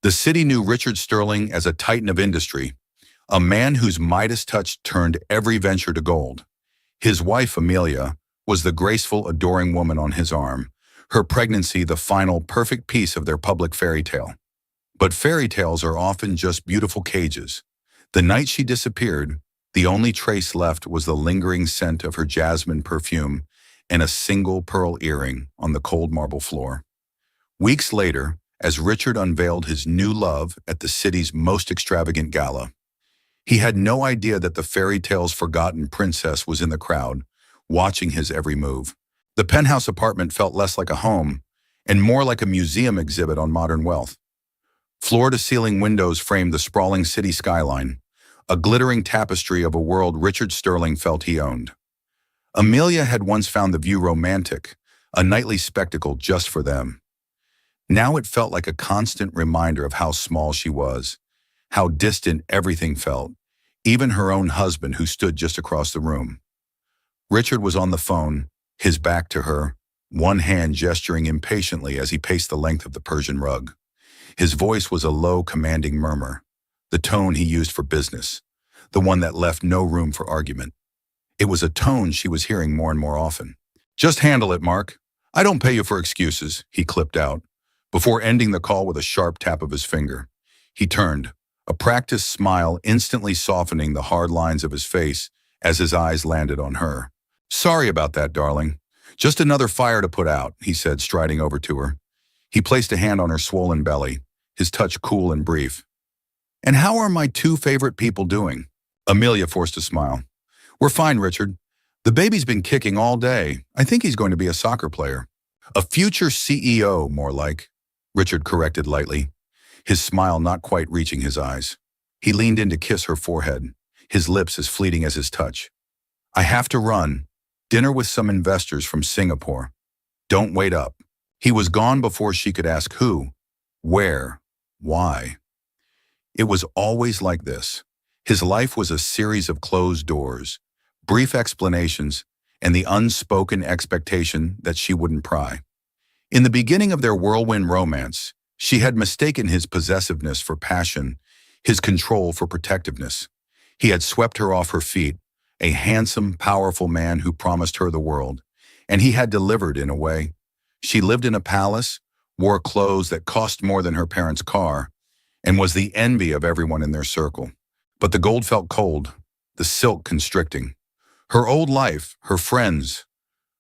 The city knew Richard Sterling as a titan of industry, a man whose Midas touch turned every venture to gold. His wife, Amelia, was the graceful, adoring woman on his arm, her pregnancy the final perfect piece of their public fairy tale. But fairy tales are often just beautiful cages. The night she disappeared, the only trace left was the lingering scent of her jasmine perfume and a single pearl earring on the cold marble floor. Weeks later, as Richard unveiled his new love at the city's most extravagant gala, he had no idea that the fairy tale's forgotten princess was in the crowd, watching his every move. The penthouse apartment felt less like a home and more like a museum exhibit on modern wealth. Floor-to-ceiling windows framed the sprawling city skyline, a glittering tapestry of a world Richard Sterling felt he owned. Amelia had once found the view romantic, a nightly spectacle just for them. Now it felt like a constant reminder of how small she was, how distant everything felt, even her own husband who stood just across the room. Richard was on the phone, his back to her, one hand gesturing impatiently as he paced the length of the Persian rug. His voice was a low, commanding murmur, the tone he used for business, the one that left no room for argument. It was a tone she was hearing more and more often. "Just handle it, Mark. I don't pay you for excuses," he clipped out, before ending the call with a sharp tap of his finger. He turned, a practiced smile instantly softening the hard lines of his face as his eyes landed on her. "Sorry about that, darling. Just another fire to put out," he said, striding over to her. He placed a hand on her swollen belly, his touch cool and brief. "And how are my two favorite people doing?" Amelia forced a smile. "We're fine, Richard. The baby's been kicking all day. I think he's going to be a soccer player." "A future CEO, more like," Richard corrected lightly, his smile not quite reaching his eyes. He leaned in to kiss her forehead, his lips as fleeting as his touch. "I have to run. Dinner with some investors from Singapore. Don't wait up." He was gone before she could ask who, where, why. It was always like this. His life was a series of closed doors, brief explanations, and the unspoken expectation that she wouldn't pry. In the beginning of their whirlwind romance, she had mistaken his possessiveness for passion, his control for protectiveness. He had swept her off her feet, a handsome, powerful man who promised her the world, and he had delivered in a way. She lived in a palace, wore clothes that cost more than her parents' car, and was the envy of everyone in their circle. But the gold felt cold, the silk constricting. Her old life, her friends,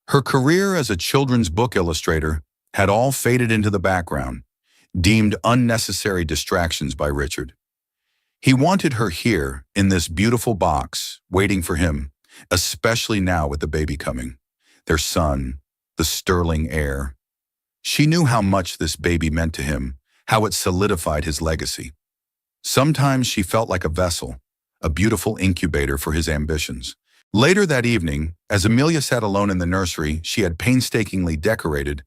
her career as a children's book illustrator had all faded into the background, deemed unnecessary distractions by Richard. He wanted her here, in this beautiful box, waiting for him, especially now with the baby coming, their son, the Sterling heir. She knew how much this baby meant to him, how it solidified his legacy. Sometimes she felt like a vessel, a beautiful incubator for his ambitions. Later that evening, as Amelia sat alone in the nursery she had painstakingly decorated,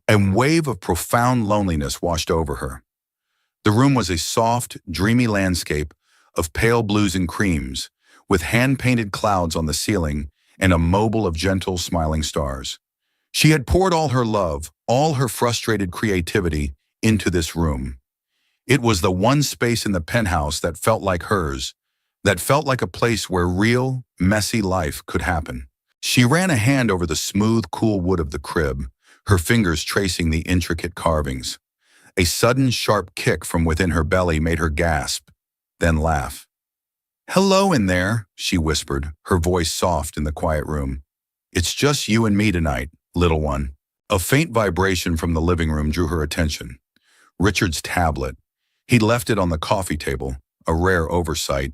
a wave of profound loneliness washed over her. The room was a soft, dreamy landscape of pale blues and creams, with hand-painted clouds on the ceiling and a mobile of gentle, smiling stars. She had poured all her love, all her frustrated creativity, into this room. It was the one space in the penthouse that felt like hers, that felt like a place where real, messy life could happen. She ran a hand over the smooth, cool wood of the crib, her fingers tracing the intricate carvings. A sudden, sharp kick from within her belly made her gasp, then laugh. "Hello in there," she whispered, her voice soft in the quiet room. "It's just you and me tonight, little one." A faint vibration from the living room drew her attention. Richard's tablet. He'd left it on the coffee table, a rare oversight.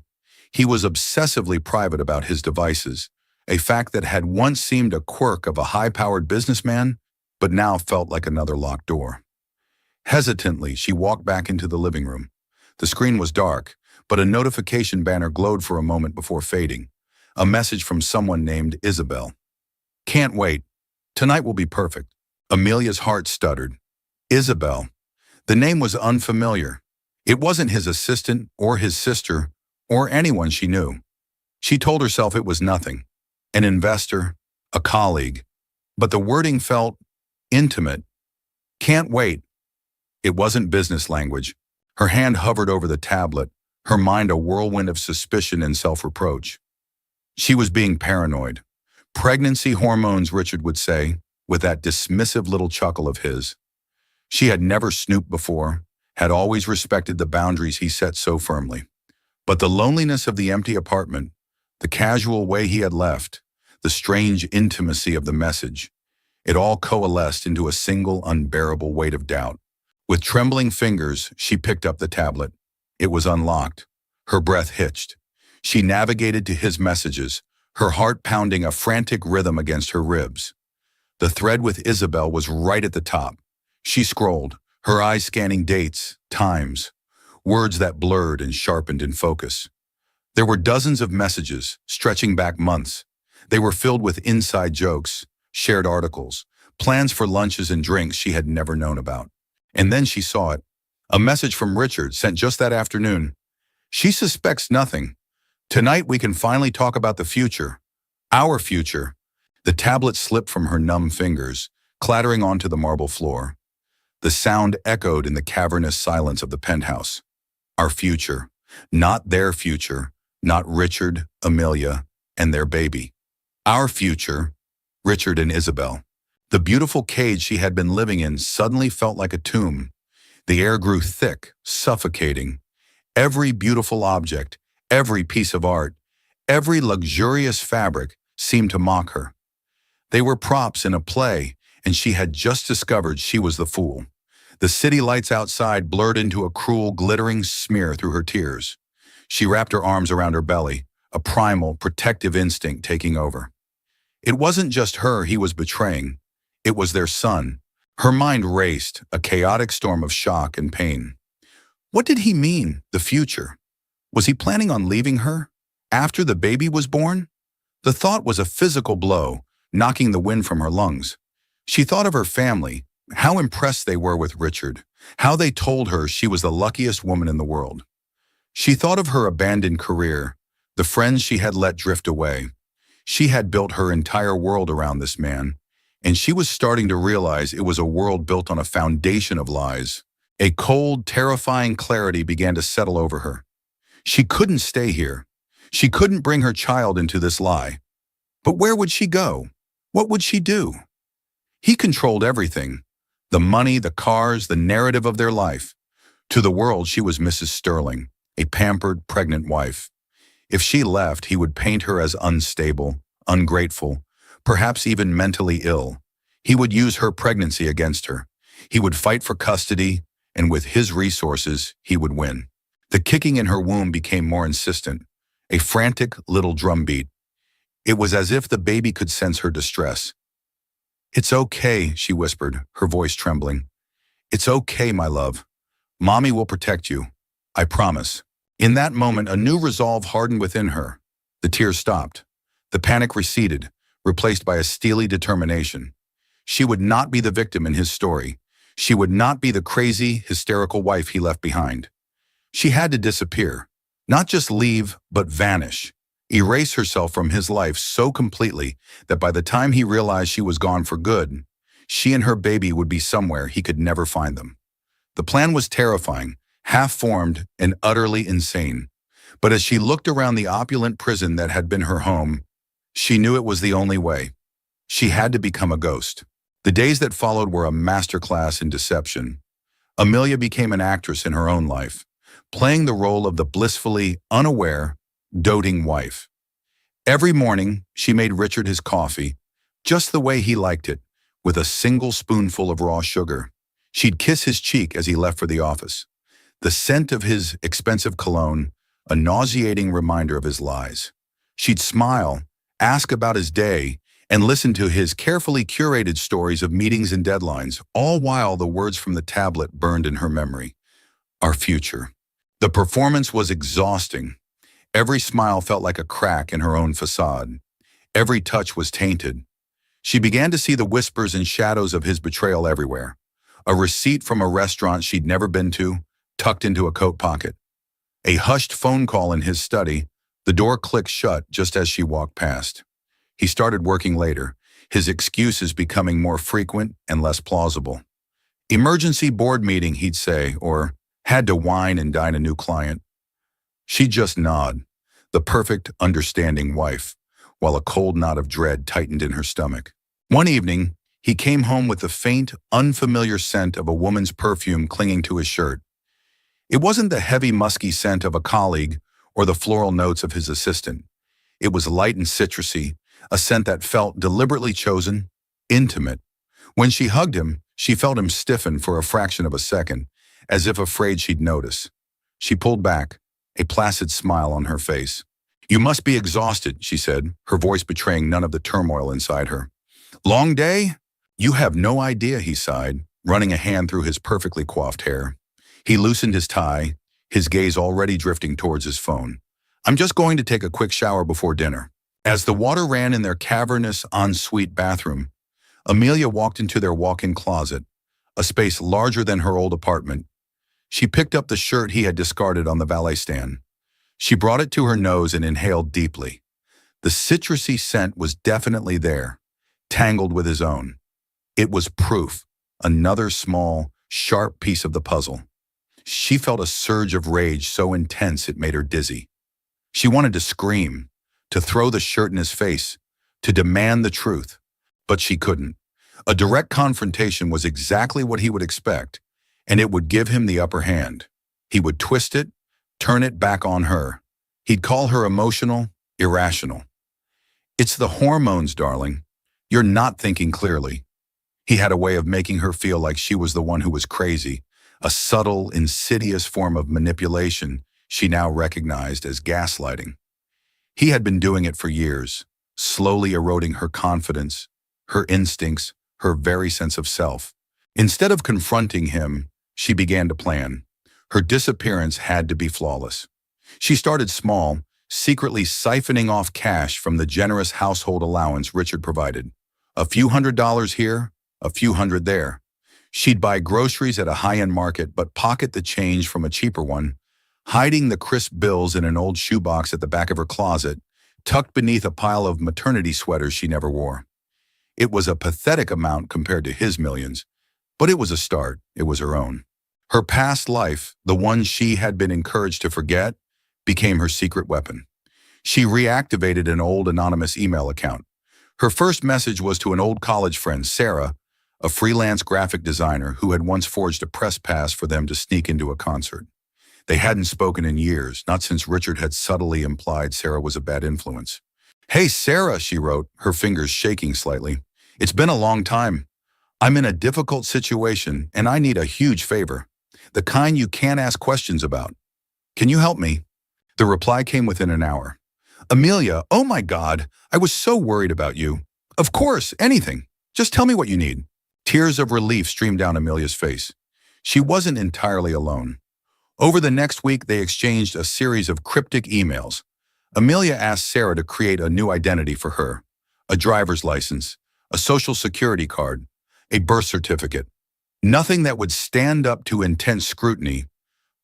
He was obsessively private about his devices, a fact that had once seemed a quirk of a high-powered businessman, but now felt like another locked door. Hesitantly, she walked back into the living room. The screen was dark, but a notification banner glowed for a moment before fading. A message from someone named Isabel. "Can't wait. Tonight will be perfect." Amelia's heart stuttered. Isabel. The name was unfamiliar. It wasn't his assistant or his sister or anyone she knew. She told herself it was nothing. An investor, a colleague. But the wording felt intimate. "Can't wait." It wasn't business language. Her hand hovered over the tablet, her mind a whirlwind of suspicion and self-reproach. She was being paranoid. Pregnancy hormones, Richard would say, with that dismissive little chuckle of his. She had never snooped before, had always respected the boundaries he set so firmly. But the loneliness of the empty apartment, the casual way he had left, the strange intimacy of the message, it all coalesced into a single unbearable weight of doubt. With trembling fingers, she picked up the tablet. It was unlocked. Her breath hitched. She navigated to his messages, her heart pounding a frantic rhythm against her ribs. The thread with Isabel was right at the top. She scrolled, her eyes scanning dates, times, words that blurred and sharpened in focus. There were dozens of messages, stretching back months. They were filled with inside jokes, shared articles, plans for lunches and drinks she had never known about. And then she saw it. A message from Richard sent just that afternoon. She suspects nothing. Tonight we can finally talk about the future. Our future. The tablet slipped from her numb fingers, clattering onto the marble floor. The sound echoed in the cavernous silence of the penthouse. Our future. Not their future. Not Richard, Amelia, and their baby. Our future. Richard and Isabel. The beautiful cage she had been living in suddenly felt like a tomb. The air grew thick, suffocating. Every beautiful object, every piece of art, every luxurious fabric seemed to mock her. They were props in a play, and she had just discovered she was the fool. The city lights outside blurred into a cruel, glittering smear through her tears. She wrapped her arms around her belly, a primal, protective instinct taking over. It wasn't just her he was betraying. It was their son. Her mind raced, a chaotic storm of shock and pain. What did he mean, the future? Was he planning on leaving her? After the baby was born? The thought was a physical blow, knocking the wind from her lungs. She thought of her family, how impressed they were with Richard, how they told her she was the luckiest woman in the world. She thought of her abandoned career, the friends she had let drift away. She had built her entire world around this man, and she was starting to realize it was a world built on a foundation of lies. A cold, terrifying clarity began to settle over her. She couldn't stay here. She couldn't bring her child into this lie. But where would she go? What would she do? He controlled everything. The money, the cars, the narrative of their life. To the world, she was Mrs. Sterling, a pampered, pregnant wife. If she left, he would paint her as unstable, ungrateful, perhaps even mentally ill. He would use her pregnancy against her. He would fight for custody, and with his resources, he would win. The kicking in her womb became more insistent, a frantic little drumbeat. It was as if the baby could sense her distress. "It's okay," she whispered, her voice trembling. "It's okay, my love. Mommy will protect you. I promise." In that moment, a new resolve hardened within her. The tears stopped. The panic receded, replaced by a steely determination. She would not be the victim in his story. She would not be the crazy, hysterical wife he left behind. She had to disappear. Not just leave, but vanish. Erase herself from his life so completely that by the time he realized she was gone for good, she and her baby would be somewhere he could never find them. The plan was terrifying, half-formed, and utterly insane. But as she looked around the opulent prison that had been her home, she knew it was the only way. She had to become a ghost. The days that followed were a masterclass in deception. Amelia became an actress in her own life, playing the role of the blissfully unaware, doting wife. Every morning, she made Richard his coffee, just the way he liked it, with a single spoonful of raw sugar. She'd kiss his cheek as he left for the office. The scent of his expensive cologne, a nauseating reminder of his lies. She'd smile, ask about his day, and listen to his carefully curated stories of meetings and deadlines, all while the words from the tablet burned in her memory. Our future. The performance was exhausting. Every smile felt like a crack in her own facade. Every touch was tainted. She began to see the whispers and shadows of his betrayal everywhere. A receipt from a restaurant she'd never been to, tucked into a coat pocket. A hushed phone call in his study. The door clicked shut just as she walked past. He started working later, his excuses becoming more frequent and less plausible. Emergency board meeting, he'd say, or Had to wine and dine a new client. She'd just nod, the perfect, understanding wife, while a cold knot of dread tightened in her stomach. One evening, he came home with the faint, unfamiliar scent of a woman's perfume clinging to his shirt. It wasn't the heavy, musky scent of a colleague or the floral notes of his assistant. It was light and citrusy, a scent that felt deliberately chosen, intimate. When she hugged him, she felt him stiffen for a fraction of a second, as if afraid she'd notice. She pulled back, a placid smile on her face. "You must be exhausted," she said, her voice betraying none of the turmoil inside her. "Long day?" "You have no idea," he sighed, running a hand through his perfectly coiffed hair. He loosened his tie, his gaze already drifting towards his phone. "I'm just going to take a quick shower before dinner." As the water ran in their cavernous ensuite bathroom, Amelia walked into their walk-in closet, a space larger than her old apartment. She picked up the shirt he had discarded on the valet stand. She brought it to her nose and inhaled deeply. The citrusy scent was definitely there, tangled with his own. It was proof, another small, sharp piece of the puzzle. She felt a surge of rage so intense it made her dizzy. She wanted to scream, to throw the shirt in his face, to demand the truth, but she couldn't. A direct confrontation was exactly what he would expect, and it would give him the upper hand. He would twist it, turn it back on her. He'd call her emotional, irrational. "It's the hormones, darling. You're not thinking clearly." He had a way of making her feel like she was the one who was crazy, a subtle, insidious form of manipulation she now recognized as gaslighting. He had been doing it for years, slowly eroding her confidence, her instincts, her very sense of self. Instead of confronting him, she began to plan. Her disappearance had to be flawless. She started small, secretly siphoning off cash from the generous household allowance Richard provided. A few $100s here, a few hundred there. She'd buy groceries at a high-end market but pocket the change from a cheaper one, hiding the crisp bills in an old shoebox at the back of her closet, tucked beneath a pile of maternity sweaters she never wore. It was a pathetic amount compared to his millions, but it was a start. It was her own. Her past life, the one she had been encouraged to forget, became her secret weapon. She reactivated an old anonymous email account. Her first message was to an old college friend, Sarah, a freelance graphic designer who had once forged a press pass for them to sneak into a concert. They hadn't spoken in years, not since Richard had subtly implied Sarah was a bad influence. "Hey, Sarah," she wrote, her fingers shaking slightly. "It's been a long time. I'm in a difficult situation, and I need a huge favor. The kind you can't ask questions about. Can you help me?" The reply came within an hour. "Amelia, oh my God, I was so worried about you. Of course, anything. Just tell me what you need." Tears of relief streamed down Amelia's face. She wasn't entirely alone. Over the next week, they exchanged a series of cryptic emails. Amelia asked Sarah to create a new identity for her, a driver's license, a social security card, a birth certificate. Nothing that would stand up to intense scrutiny,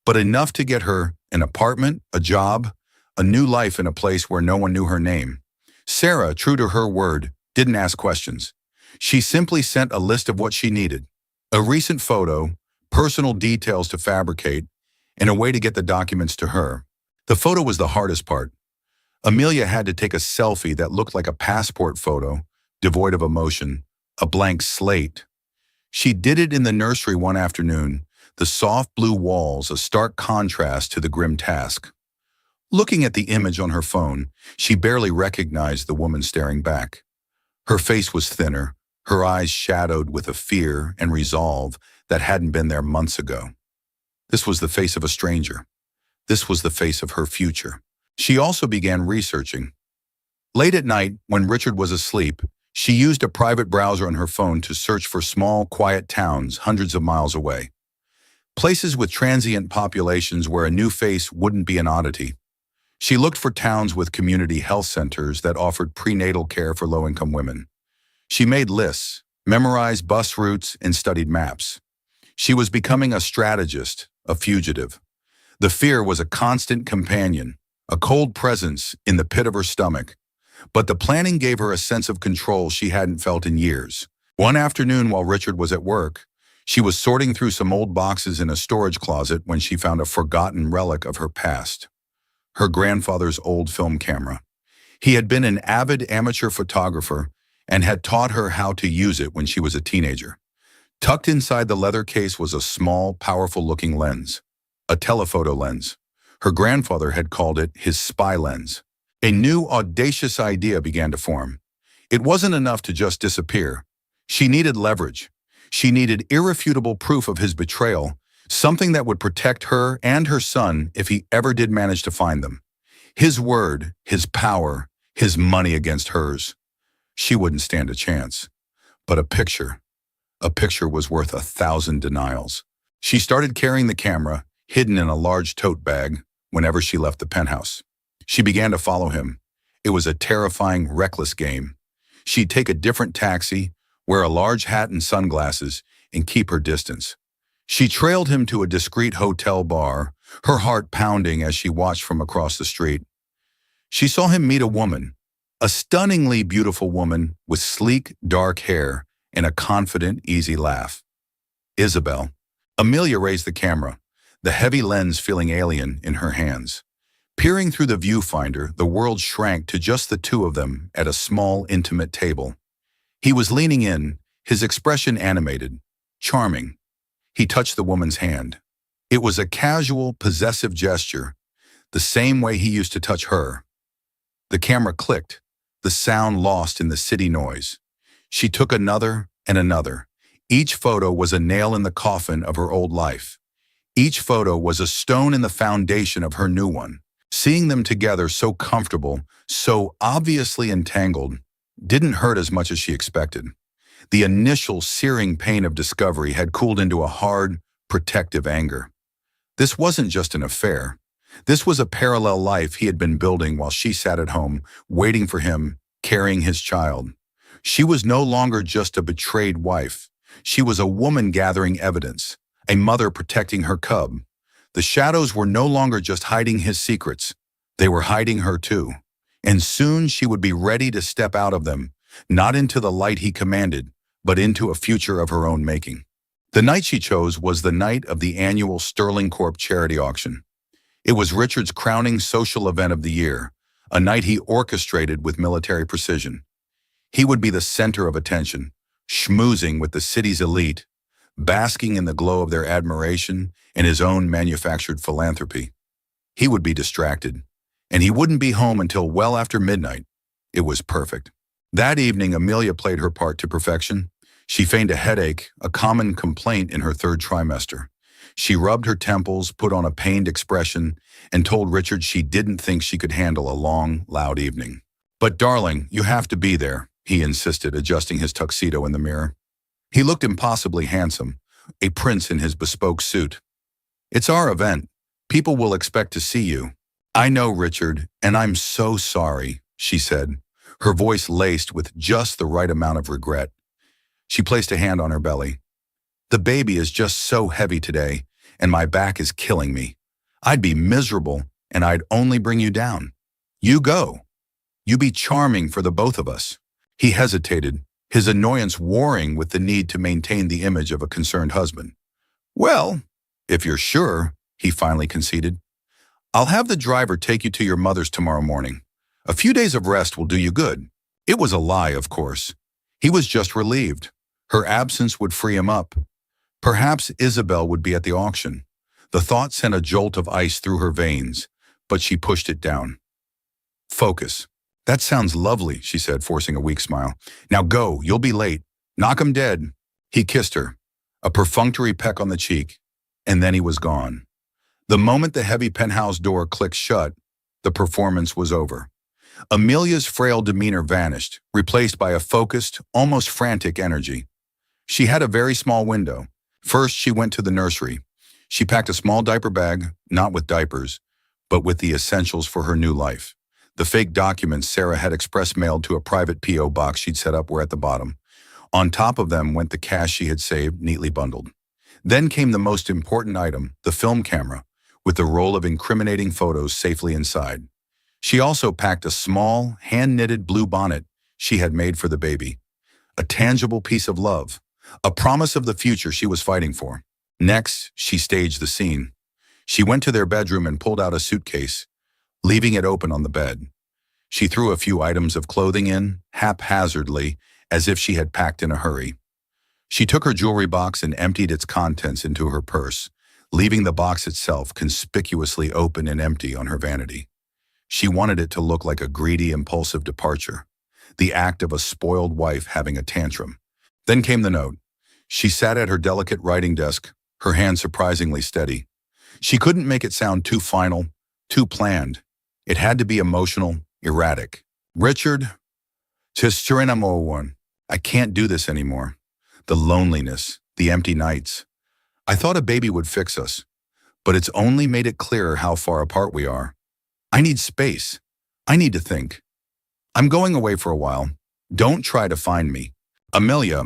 but enough to get her an apartment, a job, a new life in a place where no one knew her name. Sarah, true to her word, didn't ask questions. She simply sent a list of what she needed: a recent photo, personal details to fabricate, and a way to get the documents to her. The photo was the hardest part. Amelia had to take a selfie that looked like a passport photo, devoid of emotion, a blank slate. She did it in the nursery one afternoon, the soft blue walls a stark contrast to the grim task. Looking at the image on her phone, she barely recognized the woman staring back. Her face was thinner, her eyes shadowed with a fear and resolve that hadn't been there months ago. This was the face of a stranger. This was the face of her future. She also began researching. Late at night, when Richard was asleep, she used a private browser on her phone to search for small, quiet towns hundreds of miles away. Places with transient populations where a new face wouldn't be an oddity. She looked for towns with community health centers that offered prenatal care for low-income women. She made lists, memorized bus routes, and studied maps. She was becoming a strategist, a fugitive. The fear was a constant companion, a cold presence in the pit of her stomach. But the planning gave her a sense of control she hadn't felt in years. One afternoon while Richard was at work, She was sorting through some old boxes in a storage closet when she found a forgotten relic of her past, her grandfather's old film camera. He had been an avid amateur photographer and had taught her how to use it when she was a teenager. Tucked inside the leather case was a small, powerful-looking lens, a telephoto lens. Her grandfather had called it his spy lens. A new, audacious idea began to form. It wasn't enough to just disappear. She needed leverage. She needed irrefutable proof of his betrayal, something that would protect her and her son if he ever did manage to find them. His word, his power, his money against hers. She wouldn't stand a chance. But a picture was worth 1,000 denials. She started carrying the camera, hidden in a large tote bag, whenever she left the penthouse. She began to follow him. It was a terrifying, reckless game. She'd take a different taxi, wear a large hat and sunglasses, and keep her distance. She trailed him to a discreet hotel bar, her heart pounding as she watched from across the street. She saw him meet a woman, a stunningly beautiful woman with sleek, dark hair and a confident, easy laugh. Isabel. Amelia raised the camera, the heavy lens feeling alien in her hands. Peering through the viewfinder, the world shrank to just the two of them at a small, intimate table. He was leaning in, his expression animated, charming. He touched the woman's hand. It was a casual, possessive gesture, the same way he used to touch her. The camera clicked, the sound lost in the city noise. She took another and another. Each photo was a nail in the coffin of her old life. Each photo was a stone in the foundation of her new one. Seeing them together so comfortable, so obviously entangled, didn't hurt as much as she expected. The initial searing pain of discovery had cooled into a hard, protective anger. This wasn't just an affair. This was a parallel life he had been building while she sat at home, waiting for him, carrying his child. She was no longer just a betrayed wife. She was a woman gathering evidence, a mother protecting her cub. The shadows were no longer just hiding his secrets. They were hiding her too. And soon she would be ready to step out of them, not into the light he commanded, but into a future of her own making. The night she chose was the night of the annual Sterling Corp charity auction. It was Richard's crowning social event of the year, a night he orchestrated with military precision. He would be the center of attention, schmoozing with the city's elite, basking in the glow of their admiration and his own manufactured philanthropy. He would be distracted, and he wouldn't be home until well after midnight. It was perfect. That evening, Amelia played her part to perfection. She feigned a headache, a common complaint in her third trimester. She rubbed her temples, put on a pained expression, and told Richard she didn't think she could handle a long, loud evening. "But darling, you have to be there," he insisted, adjusting his tuxedo in the mirror. He looked impossibly handsome, a prince in his bespoke suit. "It's our event. People will expect to see you." "I know, Richard, and I'm so sorry," she said, her voice laced with just the right amount of regret. She placed a hand on her belly. "The baby is just so heavy today, and my back is killing me. I'd be miserable, and I'd only bring you down. You go. You be charming for the both of us." He hesitated, his annoyance warring with the need to maintain the image of a concerned husband. "Well, if you're sure," he finally conceded. "I'll have the driver take you to your mother's tomorrow morning. A few days of rest will do you good." It was a lie, of course. He was just relieved. Her absence would free him up. Perhaps Isabel would be at the auction. The thought sent a jolt of ice through her veins, but she pushed it down. "Focus. That sounds lovely," she said, forcing a weak smile. "Now go, you'll be late. Knock 'em dead." He kissed her, a perfunctory peck on the cheek, and then he was gone. The moment the heavy penthouse door clicked shut, the performance was over. Amelia's frail demeanor vanished, replaced by a focused, almost frantic energy. She had a very small window. First, she went to the nursery. She packed a small diaper bag, not with diapers, but with the essentials for her new life. The fake documents Sarah had express mailed to a private P.O. box she'd set up were at the bottom. On top of them went the cash she had saved, neatly bundled. Then came the most important item, the film camera, with the roll of incriminating photos safely inside. She also packed a small, hand-knitted blue bonnet she had made for the baby. A tangible piece of love, a promise of the future she was fighting for. Next, she staged the scene. She went to their bedroom and pulled out a suitcase, leaving it open on the bed. She threw a few items of clothing in, haphazardly, as if she had packed in a hurry. She took her jewelry box and emptied its contents into her purse, leaving the box itself conspicuously open and empty on her vanity. She wanted it to look like a greedy, impulsive departure, the act of a spoiled wife having a tantrum. Then came the note. She sat at her delicate writing desk, her hand surprisingly steady. She couldn't make it sound too final, too planned. It had to be emotional, erratic. Richard, one. I can't do this anymore. The loneliness, the empty nights. I thought a baby would fix us, but it's only made it clearer how far apart we are. I need space. I need to think. I'm going away for a while. Don't try to find me. Amelia,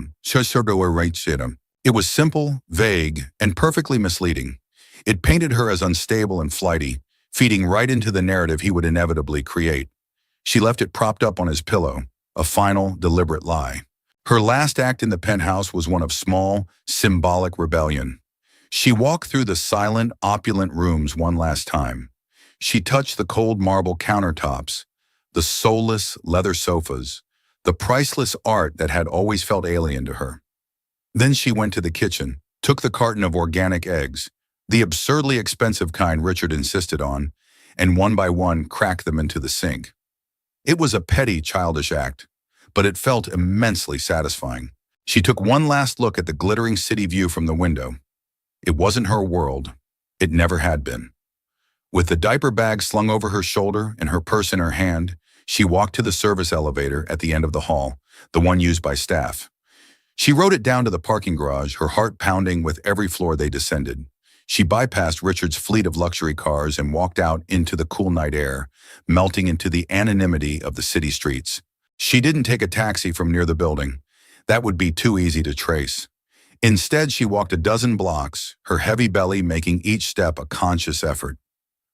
it was simple, vague, and perfectly misleading. It painted her as unstable and flighty, feeding right into the narrative he would inevitably create. She left it propped up on his pillow, a final, deliberate lie. Her last act in the penthouse was one of small, symbolic rebellion. She walked through the silent, opulent rooms one last time. She touched the cold marble countertops, the soulless leather sofas, the priceless art that had always felt alien to her. Then she went to the kitchen, took the carton of organic eggs, the absurdly expensive kind Richard insisted on, and one by one cracked them into the sink. It was a petty, childish act, but it felt immensely satisfying. She took one last look at the glittering city view from the window. It wasn't her world. It never had been. With the diaper bag slung over her shoulder and her purse in her hand, she walked to the service elevator at the end of the hall, the one used by staff. She rode it down to the parking garage, her heart pounding with every floor they descended. She bypassed Richard's fleet of luxury cars and walked out into the cool night air, melting into the anonymity of the city streets. She didn't take a taxi from near the building. That would be too easy to trace. Instead, she walked a dozen blocks, her heavy belly making each step a conscious effort.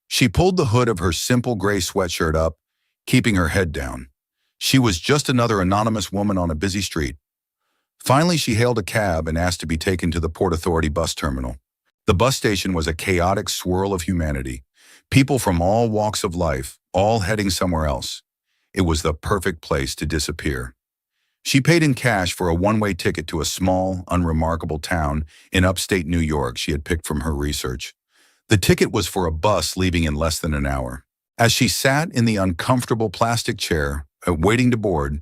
She pulled the hood of her simple gray sweatshirt up, keeping her head down. She was just another anonymous woman on a busy street. Finally, she hailed a cab and asked to be taken to the Port Authority bus terminal. The bus station was a chaotic swirl of humanity. People from all walks of life, all heading somewhere else. It was the perfect place to disappear. She paid in cash for a one-way ticket to a small, unremarkable town in upstate New York she had picked from her research. The ticket was for a bus leaving in less than an hour. As she sat in the uncomfortable plastic chair, waiting to board,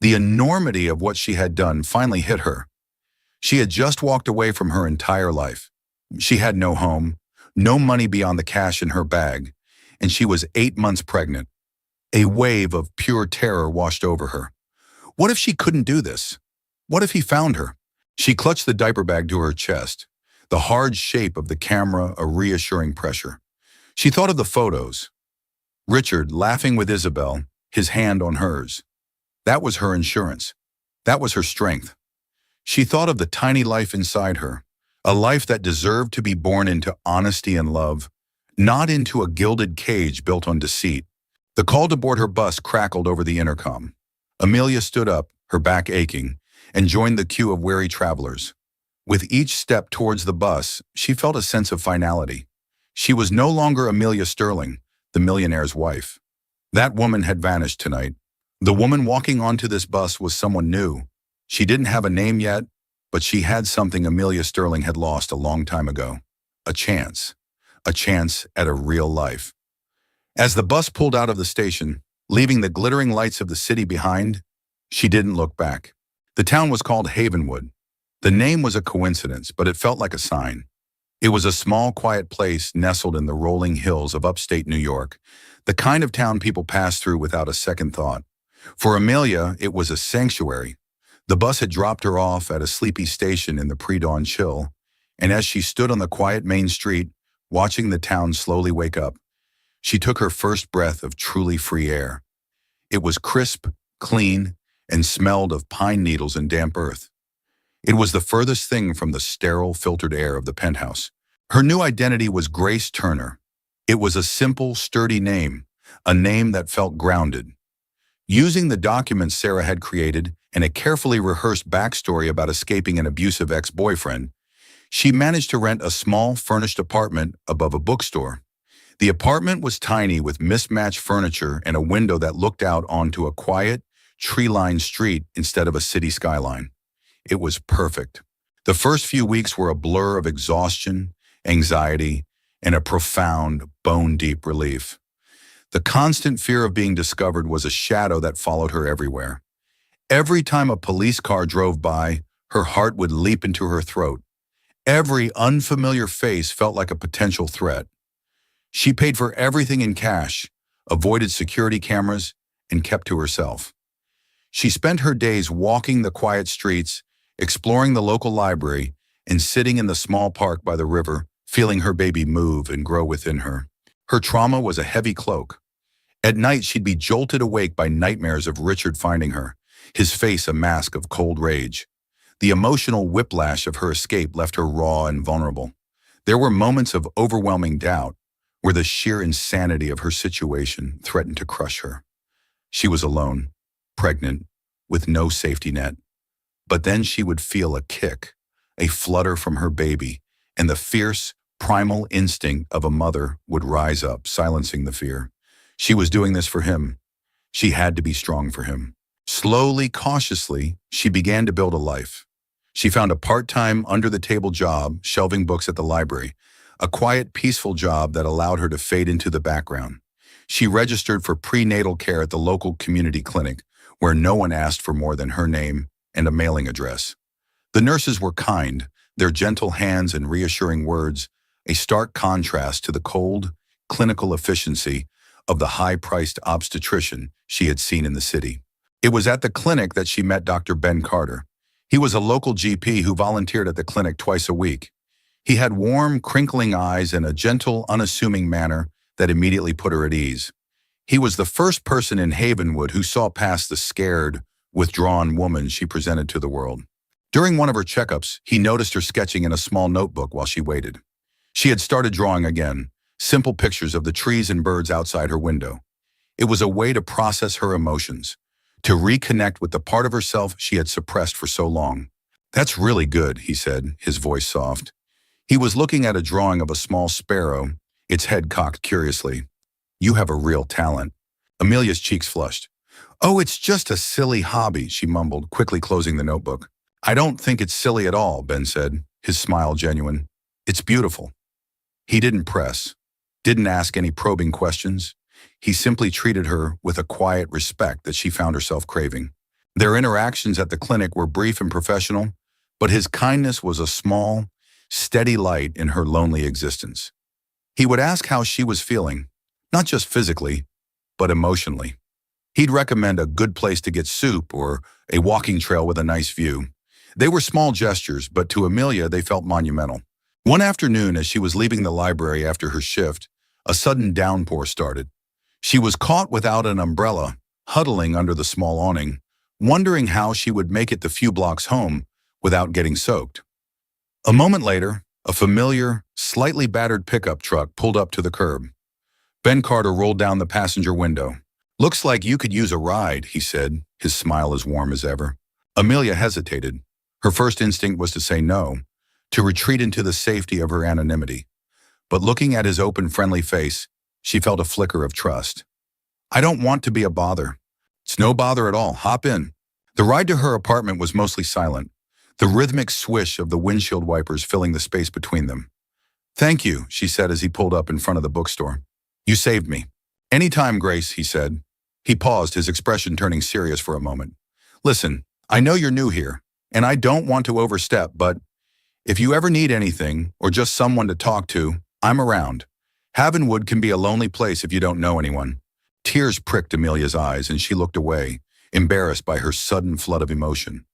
the enormity of what she had done finally hit her. She had just walked away from her entire life. She had no home, no money beyond the cash in her bag, and she was 8 months pregnant. A wave of pure terror washed over her. What if she couldn't do this? What if he found her? She clutched the diaper bag to her chest, the hard shape of the camera a reassuring pressure. She thought of the photos. Richard laughing with Isabel, his hand on hers. That was her insurance. That was her strength. She thought of the tiny life inside her, a life that deserved to be born into honesty and love, not into a gilded cage built on deceit. The call to board her bus crackled over the intercom. Amelia stood up, her back aching, and joined the queue of weary travelers. With each step towards the bus, she felt a sense of finality. She was no longer Amelia Sterling, the millionaire's wife. That woman had vanished tonight. The woman walking onto this bus was someone new. She didn't have a name yet, but she had something Amelia Sterling had lost a long time ago. A chance at a real life. As the bus pulled out of the station, leaving the glittering lights of the city behind, she didn't look back. The town was called Havenwood. The name was a coincidence, but it felt like a sign. It was a small, quiet place nestled in the rolling hills of upstate New York, the kind of town people pass through without a second thought. For Amelia, it was a sanctuary. The bus had dropped her off at a sleepy station in the pre-dawn chill, and as she stood on the quiet main street, watching the town slowly wake up, she took her first breath of truly free air. It was crisp, clean, and smelled of pine needles and damp earth. It was the furthest thing from the sterile, filtered air of the penthouse. Her new identity was Grace Turner. It was a simple, sturdy name, a name that felt grounded. Using the documents Sarah had created and a carefully rehearsed backstory about escaping an abusive ex-boyfriend, she managed to rent a small, furnished apartment above a bookstore. The apartment was tiny with mismatched furniture and a window that looked out onto a quiet, tree-lined street instead of a city skyline. It was perfect. The first few weeks were a blur of exhaustion, anxiety, and a profound, bone-deep relief. The constant fear of being discovered was a shadow that followed her everywhere. Every time a police car drove by, her heart would leap into her throat. Every unfamiliar face felt like a potential threat. She paid for everything in cash, avoided security cameras, and kept to herself. She spent her days walking the quiet streets, exploring the local library, and sitting in the small park by the river, feeling her baby move and grow within her. Her trauma was a heavy cloak. At night, she'd be jolted awake by nightmares of Richard finding her, his face a mask of cold rage. The emotional whiplash of her escape left her raw and vulnerable. There were moments of overwhelming doubt, where the sheer insanity of her situation threatened to crush her. She was alone, pregnant, with no safety net. But then she would feel a kick, a flutter from her baby, and the fierce, primal instinct of a mother would rise up, silencing the fear. She was doing this for him. She had to be strong for him. Slowly, cautiously, she began to build a life. She found a part-time, under-the-table job, shelving books at the library, a quiet, peaceful job that allowed her to fade into the background. She registered for prenatal care at the local community clinic, where no one asked for more than her name and a mailing address. The nurses were kind, their gentle hands and reassuring words, a stark contrast to the cold, clinical efficiency of the high-priced obstetrician she had seen in the city. It was at the clinic that she met Dr. Ben Carter. He was a local GP who volunteered at the clinic twice a week. He had warm, crinkling eyes and a gentle, unassuming manner that immediately put her at ease. He was the first person in Havenwood who saw past the scared, withdrawn woman she presented to the world. During one of her checkups, he noticed her sketching in a small notebook while she waited. She had started drawing again, simple pictures of the trees and birds outside her window. It was a way to process her emotions, to reconnect with the part of herself she had suppressed for so long. "That's really good," he said, his voice soft. He was looking at a drawing of a small sparrow, its head cocked curiously. "You have a real talent." Amelia's cheeks flushed. "Oh, it's just a silly hobby," she mumbled, quickly closing the notebook. "I don't think it's silly at all," Ben said, his smile genuine. "It's beautiful." He didn't press, didn't ask any probing questions. He simply treated her with a quiet respect that she found herself craving. Their interactions at the clinic were brief and professional, but his kindness was a small, steady light in her lonely existence. He would ask how she was feeling, not just physically, but emotionally. He'd recommend a good place to get soup or a walking trail with a nice view. They were small gestures, but to Amelia they felt monumental. One afternoon, as she was leaving the library after her shift, a sudden downpour started. She was caught without an umbrella, huddling under the small awning, wondering how she would make it the few blocks home without getting soaked. A moment later, a familiar, slightly battered pickup truck pulled up to the curb. Ben Carter rolled down the passenger window. "Looks like you could use a ride," he said, his smile as warm as ever. Amelia hesitated. Her first instinct was to say no, to retreat into the safety of her anonymity. But looking at his open, friendly face, she felt a flicker of trust. "I don't want to be a bother." "It's no bother at all. Hop in." The ride to her apartment was mostly silent, the rhythmic swish of the windshield wipers filling the space between them. "Thank you," she said as he pulled up in front of the bookstore. "You saved me." "Anytime, Grace," he said. He paused, his expression turning serious for a moment. "Listen, I know you're new here, and I don't want to overstep, but if you ever need anything or just someone to talk to, I'm around. Havenwood can be a lonely place if you don't know anyone." Tears pricked Amelia's eyes, and she looked away, embarrassed by her sudden flood of emotion.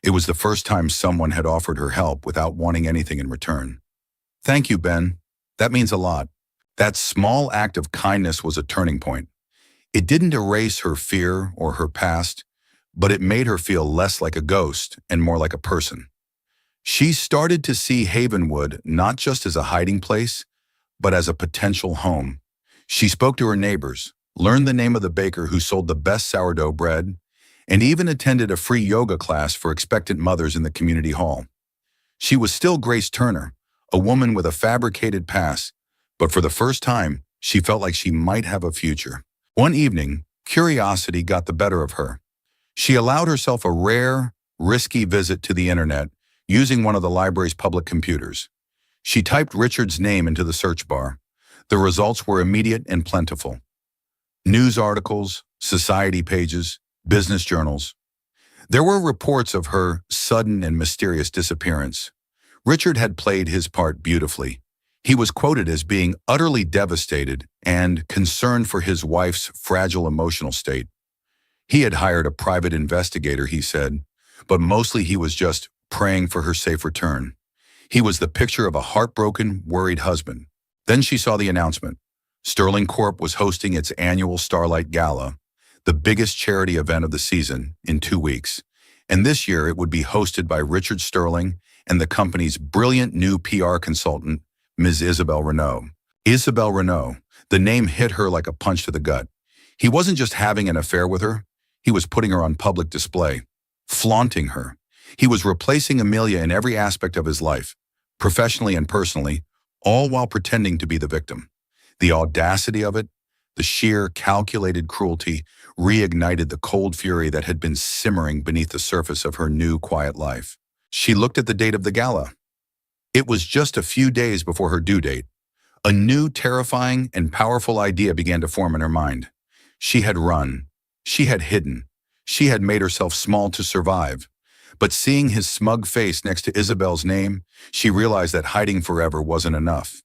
It was the first time someone had offered her help without wanting anything in return. "Thank you, Ben. That means a lot." That small act of kindness was a turning point. It didn't erase her fear or her past, but it made her feel less like a ghost and more like a person. She started to see Havenwood not just as a hiding place, but as a potential home. She spoke to her neighbors, learned the name of the baker who sold the best sourdough bread, and even attended a free yoga class for expectant mothers in the community hall. She was still Grace Turner, a woman with a fabricated past, but for the first time, she felt like she might have a future. One evening, curiosity got the better of her. She allowed herself a rare, risky visit to the internet using one of the library's public computers. She typed Richard's name into the search bar. The results were immediate and plentiful. News articles, society pages, business journals. There were reports of her sudden and mysterious disappearance. Richard had played his part beautifully. He was quoted as being utterly devastated and concerned for his wife's fragile emotional state. He had hired a private investigator, he said, but mostly he was just praying for her safe return. He was the picture of a heartbroken, worried husband. Then she saw the announcement. Sterling Corp was hosting its annual Starlight Gala, the biggest charity event of the season, in 2 weeks. And this year it would be hosted by Richard Sterling and the company's brilliant new PR consultant, Ms. Isabel Renault. Isabel Renault, the name hit her like a punch to the gut. He wasn't just having an affair with her, he was putting her on public display, flaunting her. He was replacing Amelia in every aspect of his life, professionally and personally, all while pretending to be the victim. The audacity of it, the sheer calculated cruelty, reignited the cold fury that had been simmering beneath the surface of her new, quiet life. She looked at the date of the gala. It was just a few days before her due date. A new, terrifying, and powerful idea began to form in her mind. She had run. She had hidden. She had made herself small to survive. But seeing his smug face next to Isabel's name, she realized that hiding forever wasn't enough.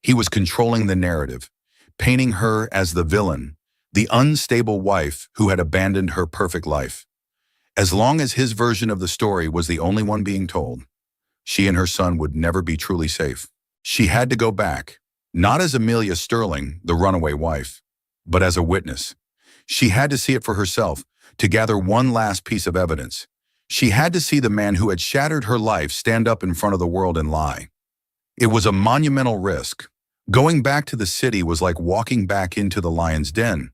He was controlling the narrative, painting her as the villain, the unstable wife who had abandoned her perfect life. As long as his version of the story was the only one being told, she and her son would never be truly safe. She had to go back, not as Amelia Sterling, the runaway wife, but as a witness. She had to see it for herself, to gather one last piece of evidence. She had to see the man who had shattered her life stand up in front of the world and lie. It was a monumental risk. Going back to the city was like walking back into the lion's den.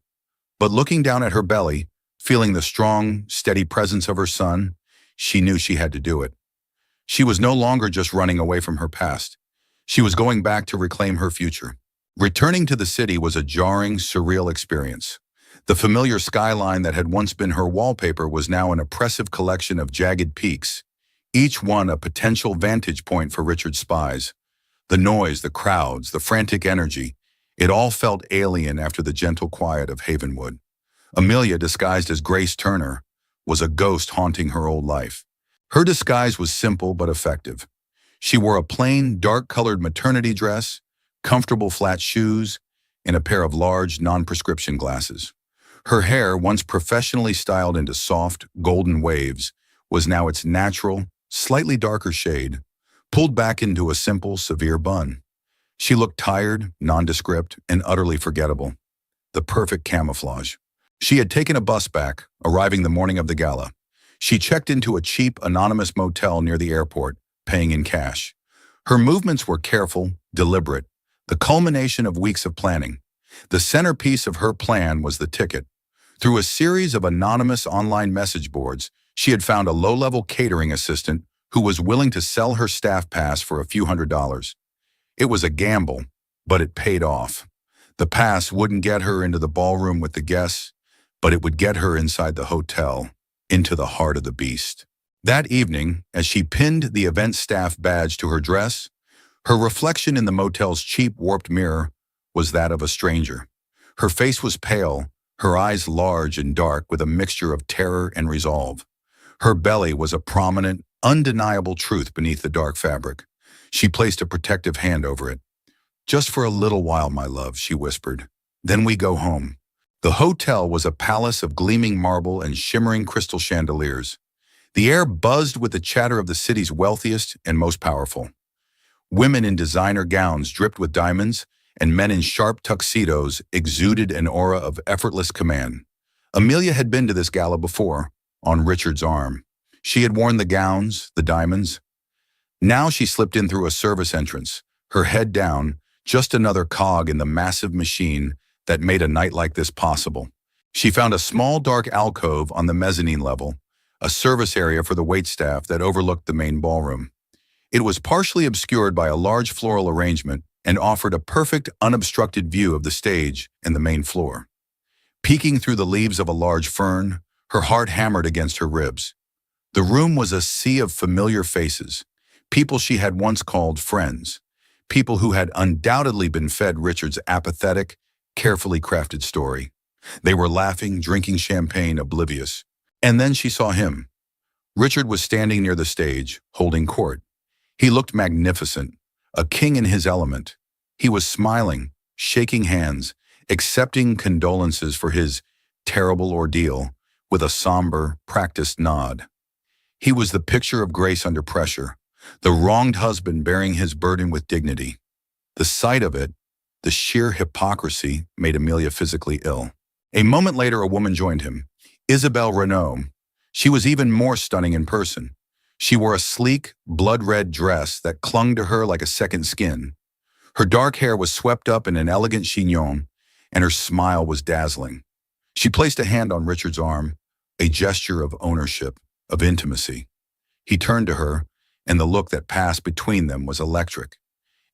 But looking down at her belly, feeling the strong, steady presence of her son, she knew she had to do it. She was no longer just running away from her past. She was going back to reclaim her future. Returning to the city was a jarring, surreal experience. The familiar skyline that had once been her wallpaper was now an oppressive collection of jagged peaks, each one a potential vantage point for Richard's spies. The noise, the crowds, the frantic energy, it all felt alien after the gentle quiet of Havenwood. Amelia, disguised as Grace Turner, was a ghost haunting her old life. Her disguise was simple but effective. She wore a plain, dark-colored maternity dress, comfortable flat shoes, and a pair of large, non-prescription glasses. Her hair, once professionally styled into soft, golden waves, was now its natural, slightly darker shade, pulled back into a simple, severe bun. She looked tired, nondescript, and utterly forgettable. The perfect camouflage. She had taken a bus back, arriving the morning of the gala. She checked into a cheap, anonymous motel near the airport, paying in cash. Her movements were careful, deliberate, the culmination of weeks of planning. The centerpiece of her plan was the ticket. Through a series of anonymous online message boards, she had found a low-level catering assistant who was willing to sell her staff pass for a few $100s. It was a gamble, but it paid off. The pass wouldn't get her into the ballroom with the guests, but it would get her inside the hotel, into the heart of the beast. That evening, as she pinned the event staff badge to her dress, her reflection in the motel's cheap, warped mirror was that of a stranger. Her face was pale, her eyes large and dark with a mixture of terror and resolve. Her belly was a prominent, undeniable truth beneath the dark fabric. She placed a protective hand over it. "Just for a little while, my love," she whispered. "Then we go home." The hotel was a palace of gleaming marble and shimmering crystal chandeliers. The air buzzed with the chatter of the city's wealthiest and most powerful. Women in designer gowns dripped with diamonds, and men in sharp tuxedos exuded an aura of effortless command. Amelia had been to this gala before, on Richard's arm. She had worn the gowns, the diamonds. Now she slipped in through a service entrance, her head down, just another cog in the massive machine that made a night like this possible. She found a small dark alcove on the mezzanine level, a service area for the waitstaff that overlooked the main ballroom. It was partially obscured by a large floral arrangement and offered a perfect, unobstructed view of the stage and the main floor. Peeking through the leaves of a large fern, her heart hammered against her ribs. The room was a sea of familiar faces, people she had once called friends, people who had undoubtedly been fed Richard's apathetic, carefully crafted story. They were laughing, drinking champagne, oblivious. And then she saw him. Richard was standing near the stage, holding court. He looked magnificent, a king in his element. He was smiling, shaking hands, accepting condolences for his terrible ordeal with a somber, practiced nod. He was the picture of grace under pressure, the wronged husband bearing his burden with dignity. The sight of it, the sheer hypocrisy, made Amelia physically ill. A moment later, a woman joined him, Isabelle Renaud. She was even more stunning in person. She wore a sleek, blood-red dress that clung to her like a second skin. Her dark hair was swept up in an elegant chignon, and her smile was dazzling. She placed a hand on Richard's arm, a gesture of ownership, of intimacy. He turned to her, and the look that passed between them was electric.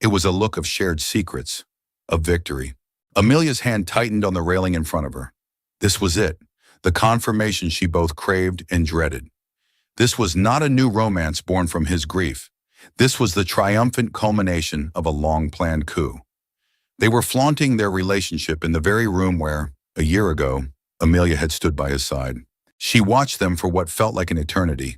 It was a look of shared secrets, of victory. Amelia's hand tightened on the railing in front of her. This was it, the confirmation she both craved and dreaded. This was not a new romance born from his grief. This was the triumphant culmination of a long-planned coup. They were flaunting their relationship in the very room where, a year ago, Amelia had stood by his side. She watched them for what felt like an eternity.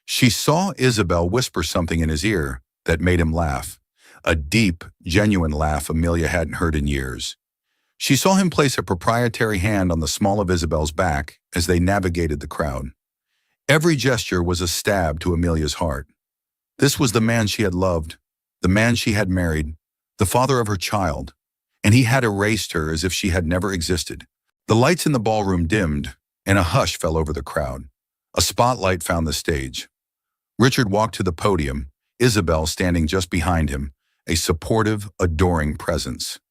She saw Isabelle whisper something in his ear that made him laugh, a deep, genuine laugh Amelia hadn't heard in years. She saw him place a proprietary hand on the small of Isabelle's back as they navigated the crowd. Every gesture was a stab to Amelia's heart. This was the man she had loved, the man she had married, the father of her child, and he had erased her as if she had never existed. The lights in the ballroom dimmed, and a hush fell over the crowd. A spotlight found the stage. Richard walked to the podium, Isabelle standing just behind him, a supportive, adoring presence.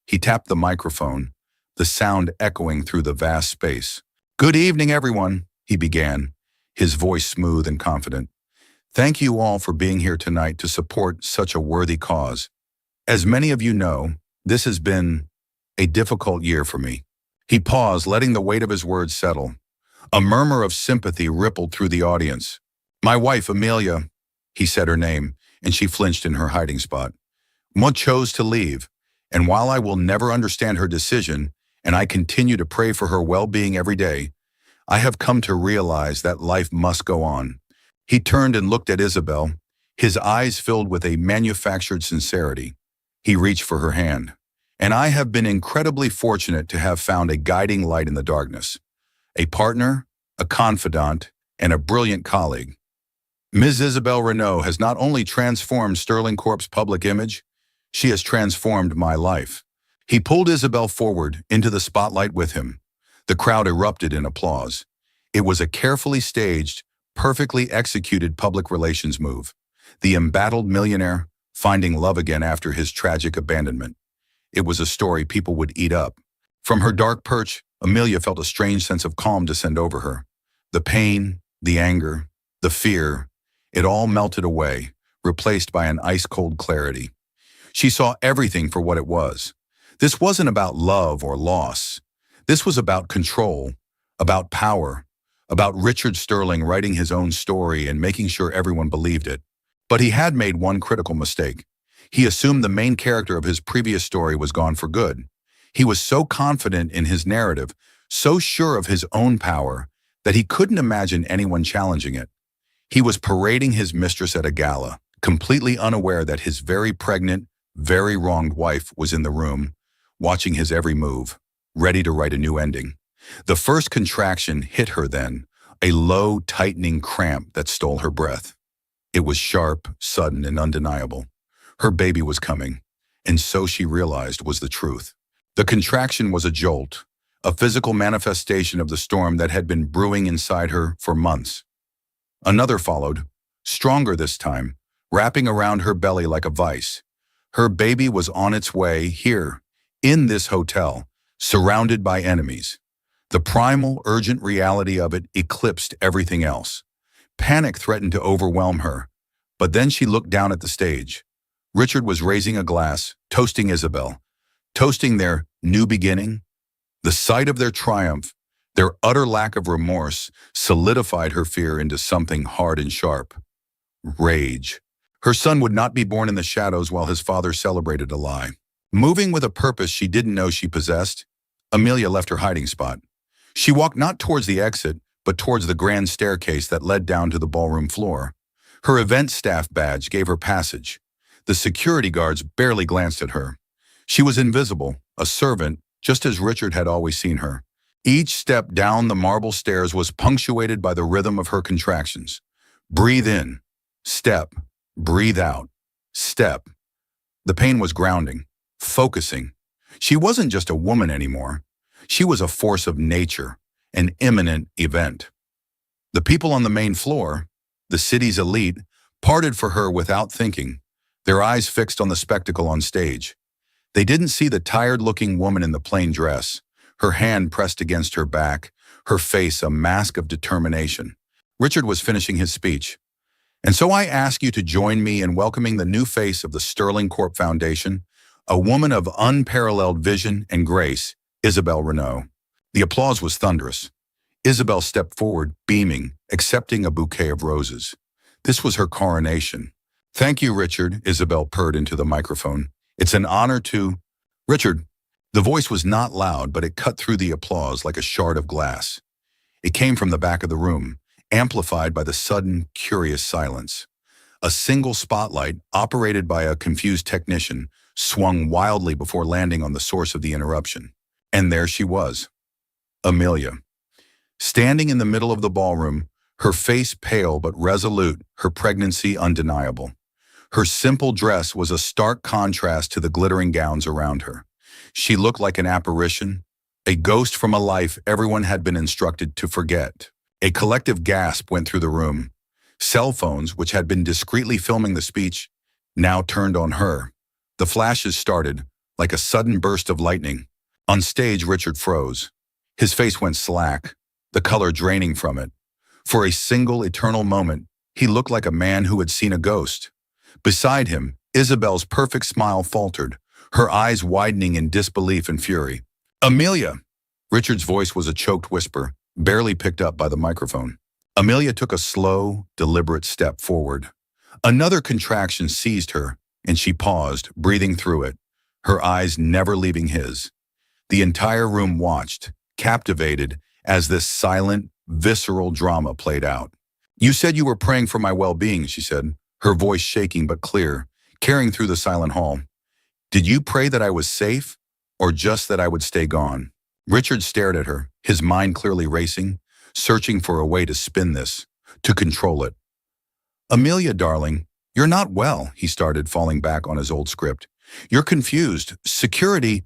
He tapped the microphone, the sound echoing through the vast space. "Good evening, everyone," he began, his voice smooth and confident. "Thank you all for being here tonight to support such a worthy cause. As many of you know, this has been a difficult year for me." He paused, letting the weight of his words settle. A murmur of sympathy rippled through the audience. "My wife, Amelia," he said her name, and she flinched in her hiding spot. "Mo chose to leave, and while I will never understand her decision, and I continue to pray for her well-being every day, I have come to realize that life must go on." He turned and looked at Isabelle, his eyes filled with a manufactured sincerity. He reached for her hand. "And I have been incredibly fortunate to have found a guiding light in the darkness, a partner, a confidant, and a brilliant colleague. Ms. Isabelle Renaud has not only transformed Sterling Corp's public image, she has transformed my life." He pulled Isabelle forward into the spotlight with him. The crowd erupted in applause. It was a carefully staged, perfectly executed public relations move. The embattled millionaire finding love again after his tragic abandonment. It was a story people would eat up. From her dark perch, Amelia felt a strange sense of calm descend over her. The pain, the anger, the fear, it all melted away, replaced by an ice-cold clarity. She saw everything for what it was. This wasn't about love or loss. This was about control, about power, about Richard Sterling writing his own story and making sure everyone believed it. But he had made one critical mistake. He assumed the main character of his previous story was gone for good. He was so confident in his narrative, so sure of his own power, that he couldn't imagine anyone challenging it. He was parading his mistress at a gala, completely unaware that his very pregnant, very wronged wife was in the room, watching his every move, ready to write a new ending. The first contraction hit her then, a low, tightening cramp that stole her breath. It was sharp, sudden, and undeniable. Her baby was coming, and so she realized was the truth. The contraction was a jolt, a physical manifestation of the storm that had been brewing inside her for months. Another followed, stronger this time, wrapping around her belly like a vice. Her baby was on its way here, in this hotel, surrounded by enemies. The primal, urgent reality of it eclipsed everything else. Panic threatened to overwhelm her, but then she looked down at the stage. Richard was raising a glass, toasting Isabel, toasting their new beginning. The sight of their triumph, their utter lack of remorse, solidified her fear into something hard and sharp. Rage. Her son would not be born in the shadows while his father celebrated a lie. Moving with a purpose she didn't know she possessed, Amelia left her hiding spot. She walked not towards the exit, but towards the grand staircase that led down to the ballroom floor. Her event staff badge gave her passage. The security guards barely glanced at her. She was invisible, a servant, just as Richard had always seen her. Each step down the marble stairs was punctuated by the rhythm of her contractions. Breathe in. Step. Breathe out. Step. The pain was grounding, focusing. She wasn't just a woman anymore. She was a force of nature, an imminent event. The people on the main floor, the city's elite, parted for her without thinking, their eyes fixed on the spectacle on stage. They didn't see the tired-looking woman in the plain dress, her hand pressed against her back, her face a mask of determination. Richard was finishing his speech. And so I ask you to join me in welcoming the new face of the Sterling Corp Foundation, a woman of unparalleled vision and grace, Isabel Renault. The applause was thunderous. Isabel stepped forward, beaming, accepting a bouquet of roses. This was her coronation. Thank you, Richard, Isabel purred into the microphone. It's an honor to... Richard. The voice was not loud, but it cut through the applause like a shard of glass. It came from the back of the room, amplified by the sudden, curious silence. A single spotlight, operated by a confused technician, swung wildly before landing on the source of the interruption. And there she was, Amelia. Standing in the middle of the ballroom, her face pale but resolute, her pregnancy undeniable. Her simple dress was a stark contrast to the glittering gowns around her. She looked like an apparition, a ghost from a life everyone had been instructed to forget. A collective gasp went through the room. Cell phones, which had been discreetly filming the speech, now turned on her. The flashes started, like a sudden burst of lightning. On stage, Richard froze. His face went slack, the color draining from it. For a single eternal moment, he looked like a man who had seen a ghost. Beside him, Isabel's perfect smile faltered, her eyes widening in disbelief and fury. Amelia! Richard's voice was a choked whisper, barely picked up by the microphone. Amelia took a slow, deliberate step forward. Another contraction seized her, and she paused, breathing through it, her eyes never leaving his. The entire room watched, captivated, as this silent, visceral drama played out. You said you were praying for my well-being, she said, her voice shaking but clear, carrying through the silent hall. Did you pray that I was safe, or just that I would stay gone? Richard stared at her, his mind clearly racing, searching for a way to spin this, to control it. Amelia, darling, you're not well, he started, falling back on his old script. You're confused. Security...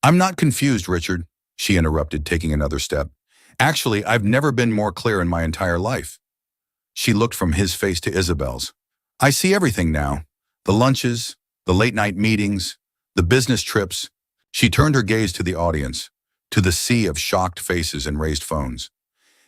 I'm not confused, Richard, she interrupted, taking another step. Actually, I've never been more clear in my entire life. She looked from his face to Isabel's. I see everything now. The lunches, the late-night meetings, the business trips. She turned her gaze to the audience, to the sea of shocked faces and raised phones.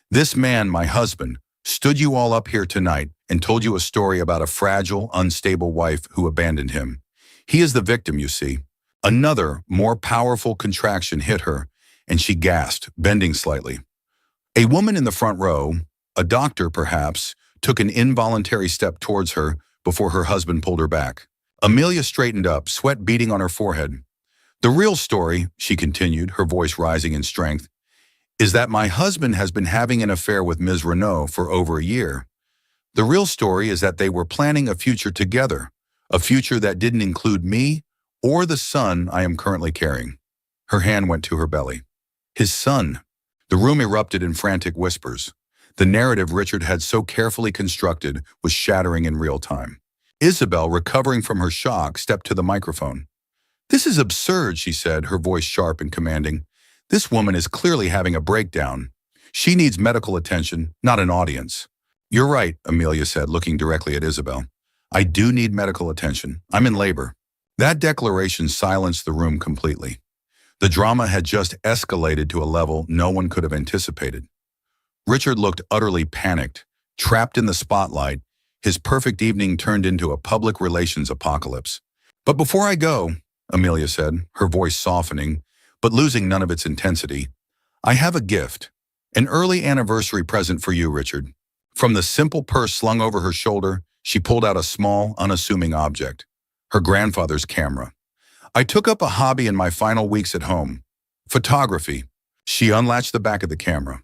This man, my husband, stood you all up here tonight and told you a story about a fragile, unstable wife who abandoned him. He is the victim, you see. Another, more powerful contraction hit her, and she gasped, bending slightly. A woman in the front row, a doctor perhaps, took an involuntary step towards her before her husband pulled her back. Amelia straightened up, sweat beading on her forehead. The real story, she continued, her voice rising in strength, is that my husband has been having an affair with Ms. Renault for over a year. The real story is that they were planning a future together, a future that didn't include me or the son I am currently carrying. Her hand went to her belly. His son. The room erupted in frantic whispers. The narrative Richard had so carefully constructed was shattering in real time. Isabel, recovering from her shock, stepped to the microphone. This is absurd, she said, her voice sharp and commanding. This woman is clearly having a breakdown. She needs medical attention, not an audience. You're right, Amelia said, looking directly at Isabel. I do need medical attention. I'm in labor. That declaration silenced the room completely. The drama had just escalated to a level no one could have anticipated. Richard looked utterly panicked, trapped in the spotlight. His perfect evening turned into a public relations apocalypse. "But before I go," Amelia said, her voice softening, but losing none of its intensity, "I have a gift. An early anniversary present for you, Richard." From the simple purse slung over her shoulder, she pulled out a small, unassuming object. Her grandfather's camera. "I took up a hobby in my final weeks at home. Photography." She unlatched the back of the camera.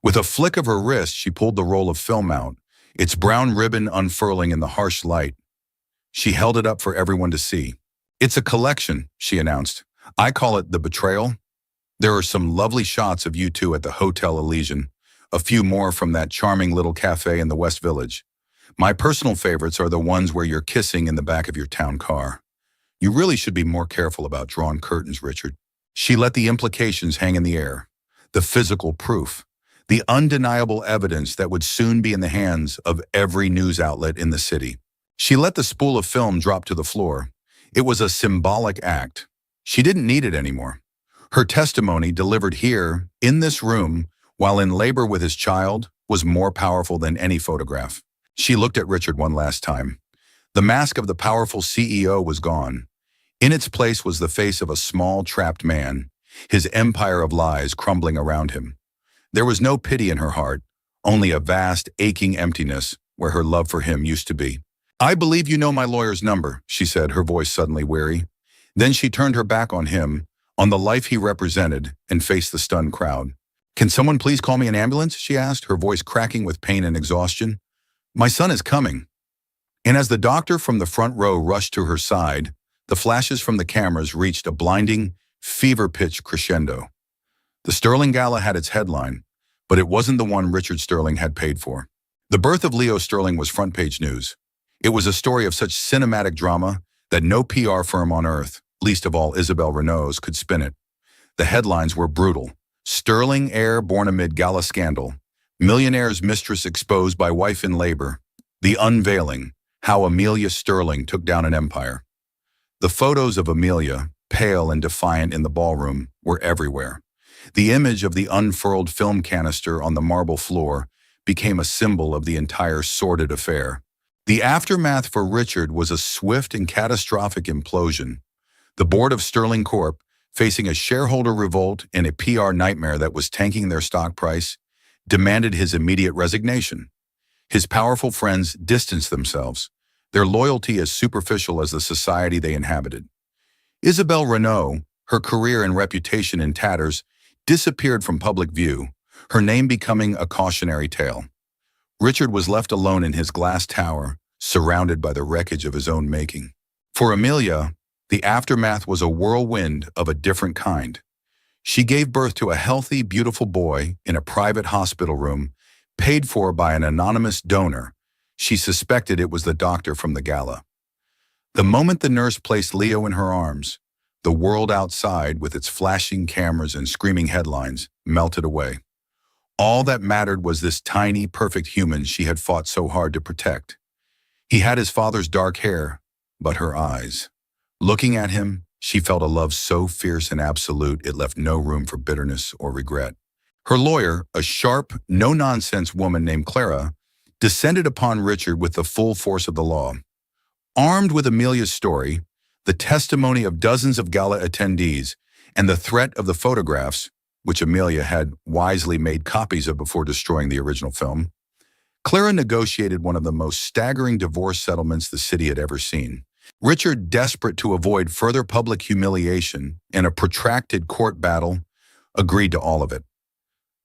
With a flick of her wrist, she pulled the roll of film out, its brown ribbon unfurling in the harsh light. She held it up for everyone to see. "It's a collection," she announced. "I call it The Betrayal. There are some lovely shots of you two at the Hotel Elysian, a few more from that charming little cafe in the West Village. My personal favorites are the ones where you're kissing in the back of your town car. You really should be more careful about drawn curtains, Richard." She let the implications hang in the air. The physical proof. The undeniable evidence that would soon be in the hands of every news outlet in the city. She let the spool of film drop to the floor. It was a symbolic act. She didn't need it anymore. Her testimony, delivered here, in this room, while in labor with his child, was more powerful than any photograph. She looked at Richard one last time. The mask of the powerful CEO was gone. In its place was the face of a small, trapped man, his empire of lies crumbling around him. There was no pity in her heart, only a vast, aching emptiness where her love for him used to be. "I believe you know my lawyer's number," she said, her voice suddenly weary. Then she turned her back on him, on the life he represented, and faced the stunned crowd. "Can someone please call me an ambulance?" she asked, her voice cracking with pain and exhaustion. "My son is coming." And as the doctor from the front row rushed to her side, the flashes from the cameras reached a blinding, fever-pitched crescendo. The Sterling Gala had its headline, but it wasn't the one Richard Sterling had paid for. The birth of Leo Sterling was front-page news. It was a story of such cinematic drama that no PR firm on earth, least of all Isabel Renault's, could spin it. The headlines were brutal. "Sterling heir born amid Gala scandal. Millionaire's mistress exposed by wife in labor. The unveiling, how Amelia Sterling took down an empire." The photos of Amelia, pale and defiant in the ballroom, were everywhere. The image of the unfurled film canister on the marble floor became a symbol of the entire sordid affair. The aftermath for Richard was a swift and catastrophic implosion. The board of Sterling Corp, facing a shareholder revolt and a PR nightmare that was tanking their stock price, demanded his immediate resignation. His powerful friends distanced themselves, their loyalty as superficial as the society they inhabited. Isabel Renault, her career and reputation in tatters, disappeared from public view, her name becoming a cautionary tale. Richard was left alone in his glass tower, surrounded by the wreckage of his own making. For Amelia, the aftermath was a whirlwind of a different kind. She gave birth to a healthy, beautiful boy in a private hospital room, paid for by an anonymous donor. She suspected it was the doctor from the Gala. The moment the nurse placed Leo in her arms, the world outside, with its flashing cameras and screaming headlines, melted away. All that mattered was this tiny, perfect human she had fought so hard to protect. He had his father's dark hair, but her eyes. Looking at him, she felt a love so fierce and absolute it left no room for bitterness or regret. Her lawyer, a sharp, no-nonsense woman named Clara, descended upon Richard with the full force of the law. Armed with Amelia's story, the testimony of dozens of Gala attendees, and the threat of the photographs, which Amelia had wisely made copies of before destroying the original film, Clara negotiated one of the most staggering divorce settlements the city had ever seen. Richard, desperate to avoid further public humiliation and a protracted court battle, agreed to all of it.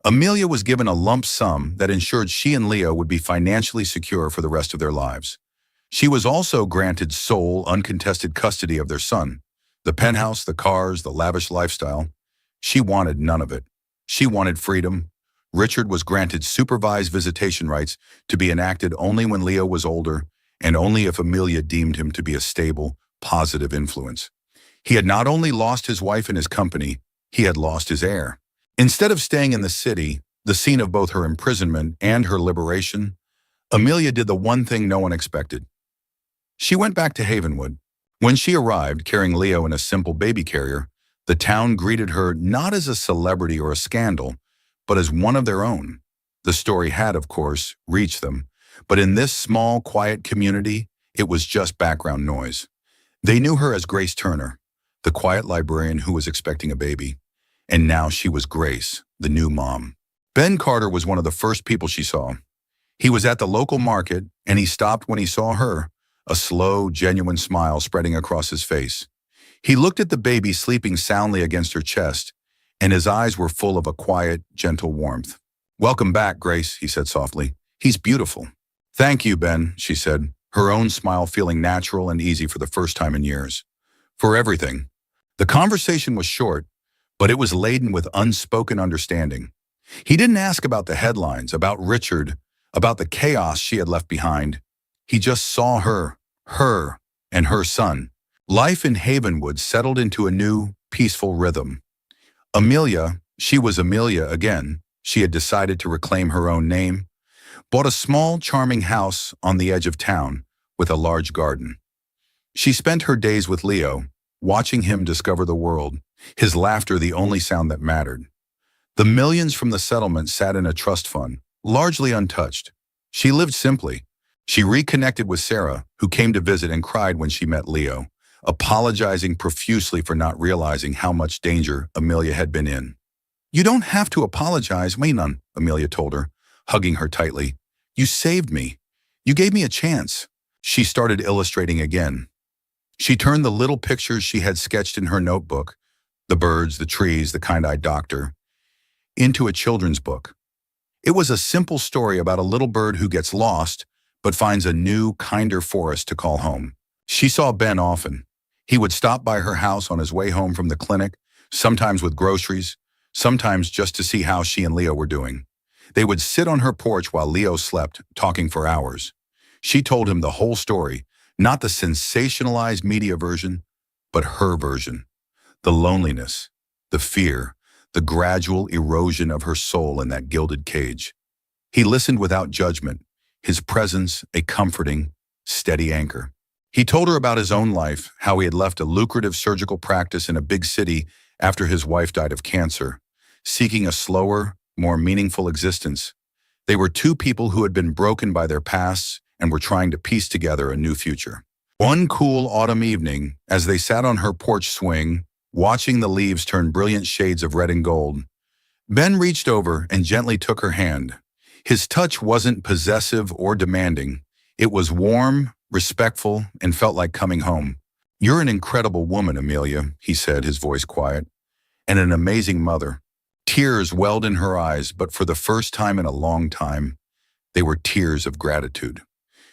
Amelia was given a lump sum that ensured she and Leo would be financially secure for the rest of their lives. She was also granted sole, uncontested custody of their son. The penthouse, the cars, the lavish lifestyle. She wanted none of it. She wanted freedom. Richard was granted supervised visitation rights to be enacted only when Leo was older and only if Amelia deemed him to be a stable, positive influence. He had not only lost his wife and his company, he had lost his heir. Instead of staying in the city, the scene of both her imprisonment and her liberation, Amelia did the one thing no one expected. She went back to Havenwood. When she arrived, carrying Leo in a simple baby carrier, The town greeted her not as a celebrity or a scandal, but as one of their own. The story had, of course, reached them, but in this small, quiet community, it was just background noise. They knew her as Grace Turner, the quiet librarian who was expecting a baby. And now she was Grace, the new mom. Ben Carter was one of the first people she saw. He was at the local market, and he stopped when he saw her, a slow, genuine smile spreading across his face. He looked at the baby sleeping soundly against her chest, and his eyes were full of a quiet, gentle warmth. "Welcome back, Grace," he said softly. "He's beautiful." "Thank you, Ben," she said, her own smile feeling natural and easy for the first time in years. "For everything." The conversation was short, but it was laden with unspoken understanding. He didn't ask about the headlines, about Richard, about the chaos she had left behind. He just saw her, and her son. Life in Havenwood settled into a new, peaceful rhythm. Amelia, she was Amelia again, she had decided to reclaim her own name, bought a small, charming house on the edge of town with a large garden. She spent her days with Leo, watching him discover the world, his laughter the only sound that mattered. The millions from the settlement sat in a trust fund, largely untouched. She lived simply. She reconnected with Sarah, who came to visit and cried when she met Leo, apologizing profusely for not realizing how much danger Amelia had been in. "You don't have to apologize, Mainan," Amelia told her, hugging her tightly. "You saved me. You gave me a chance." She started illustrating again. She turned the little pictures she had sketched in her notebook, the birds, the trees, the kind-eyed doctor, into a children's book. It was a simple story about a little bird who gets lost, but finds a new, kinder forest to call home. She saw Ben often. He would stop by her house on his way home from the clinic, sometimes with groceries, sometimes just to see how she and Leo were doing. They would sit on her porch while Leo slept, talking for hours. She told him the whole story, not the sensationalized media version, but her version. The loneliness, the fear, the gradual erosion of her soul in that gilded cage. He listened without judgment, his presence a comforting, steady anchor. He told her about his own life, how he had left a lucrative surgical practice in a big city after his wife died of cancer, seeking a slower, more meaningful existence. They were two people who had been broken by their pasts and were trying to piece together a new future. One cool autumn evening, as they sat on her porch swing, watching the leaves turn brilliant shades of red and gold, Ben reached over and gently took her hand. His touch wasn't possessive or demanding. It was warm, respectful, and felt like coming home. "You're an incredible woman, Amelia," he said, his voice quiet, "and an amazing mother." Tears welled in her eyes, but for the first time in a long time, they were tears of gratitude.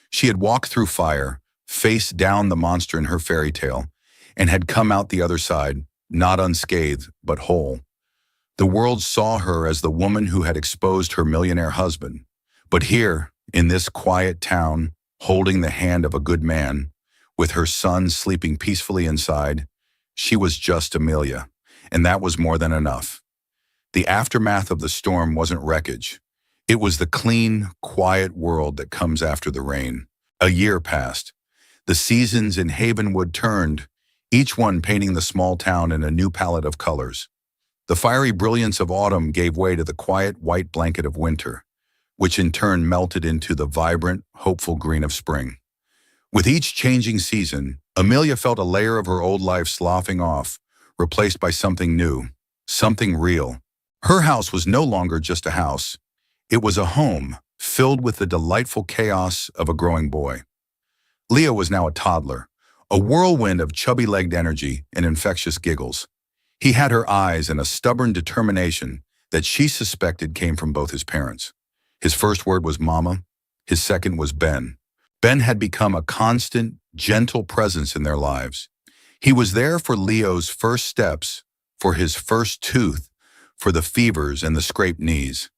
She had walked through fire, faced down the monster in her fairy tale, and had come out the other side, not unscathed, but whole. The world saw her as the woman who had exposed her millionaire husband. But here, in this quiet town, holding the hand of a good man, with her son sleeping peacefully inside, she was just Amelia, and that was more than enough. The aftermath of the storm wasn't wreckage. It was the clean, quiet world that comes after the rain. A year passed. The seasons in Havenwood turned, each one painting the small town in a new palette of colors. The fiery brilliance of autumn gave way to the quiet white blanket of winter, which in turn melted into the vibrant, hopeful green of spring. With each changing season, Amelia felt a layer of her old life sloughing off, replaced by something new, something real. Her house was no longer just a house. It was a home, filled with the delightful chaos of a growing boy. Leo was now a toddler, a whirlwind of chubby-legged energy and infectious giggles. He had her eyes and a stubborn determination that she suspected came from both his parents. His first word was mama, his second was Ben. Ben had become a constant, gentle presence in their lives. He was there for Leo's first steps, for his first tooth, for the fevers and the scraped knees.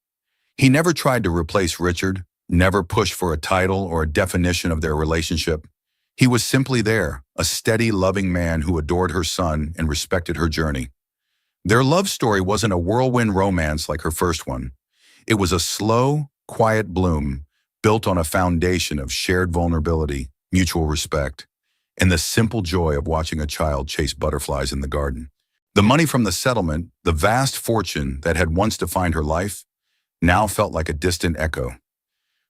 He never tried to replace Richard, never pushed for a title or a definition of their relationship. He was simply there, a steady, loving man who adored her son and respected her journey. Their love story wasn't a whirlwind romance like her first one. It was a slow, quiet bloom built on a foundation of shared vulnerability, mutual respect, and the simple joy of watching a child chase butterflies in the garden. The money from the settlement, the vast fortune that had once defined her life, now felt like a distant echo.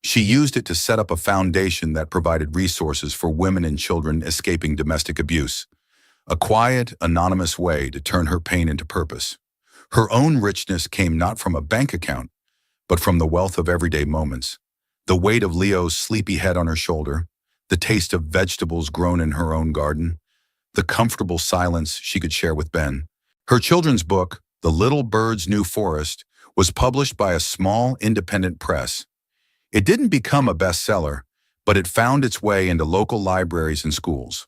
She used it to set up a foundation that provided resources for women and children escaping domestic abuse, a quiet, anonymous way to turn her pain into purpose. Her own richness came not from a bank account, but from the wealth of everyday moments. The weight of Leo's sleepy head on her shoulder, the taste of vegetables grown in her own garden, the comfortable silence she could share with Ben. Her children's book, The Little Bird's New Forest, was published by a small independent press. It didn't become a bestseller, but it found its way into local libraries and schools.